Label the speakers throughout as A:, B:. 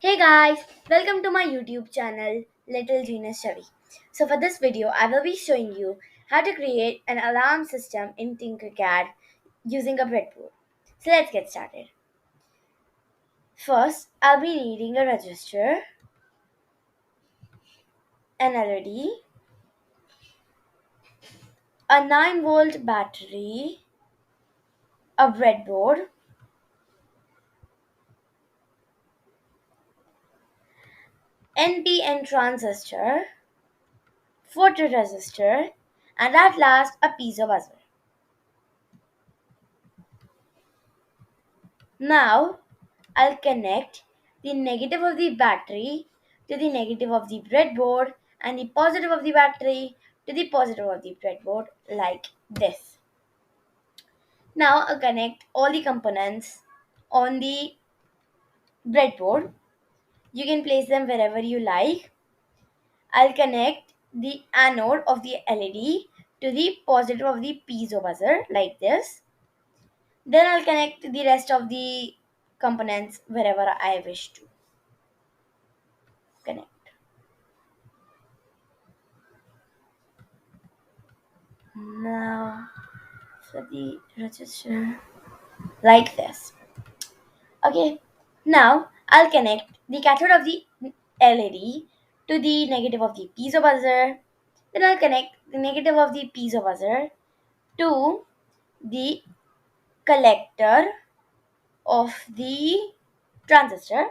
A: Hey guys, welcome to my YouTube channel Little Genius Chhavi. So for this video, I will be showing you how to create an alarm system in Tinkercad using a breadboard. So let's get started. First, I'll be needing a register, an LED, a 9-volt battery, a breadboard, NPN transistor, photoresistor, and at last a piezo buzzer. Now, I'll connect the negative of the battery to the negative of the breadboard and the positive of the battery to the positive of the breadboard like this. Now, I'll connect all the components on the breadboard. You can place them wherever you like. I'll connect the anode of the LED to the positive of the piezo buzzer like this. Then I'll connect the rest of the components wherever I wish to connect. Now for the register like this. Okay, now I'll connect the cathode of the LED to the negative of the piezo buzzer. Then I'll connect the negative of the piezo buzzer to the collector of the transistor.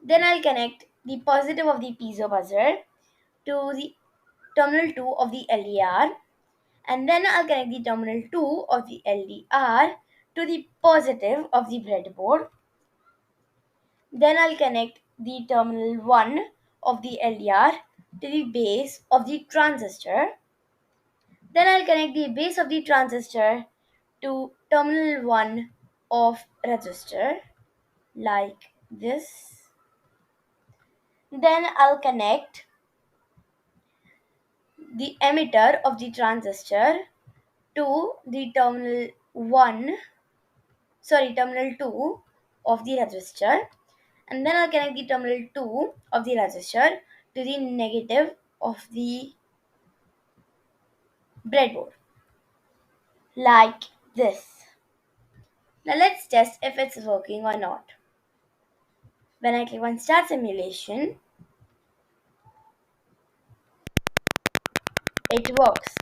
A: Then I'll connect the positive of the piezo buzzer to the terminal 2 of the LDR, and then I'll connect the terminal 2 of the LDR to the positive of the breadboard. Then I'll connect the terminal 1 of the LDR to the base of the transistor. Then I'll connect the base of the transistor to terminal 1 of resistor like this. Then I'll connect the emitter of the transistor to the terminal 2 of the resistor, and then I'll connect the terminal 2 of the resistor to the negative of the breadboard like this. Now let's test if it's working or not. When I click on start simulation, it works.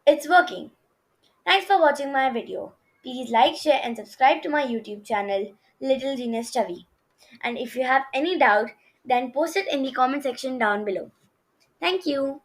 A: It's working. Thanks for watching my video. Please like, share and subscribe to my YouTube channel Little Genius Chhavi. And if you have any doubt, then post it in the comment section down below. Thank you.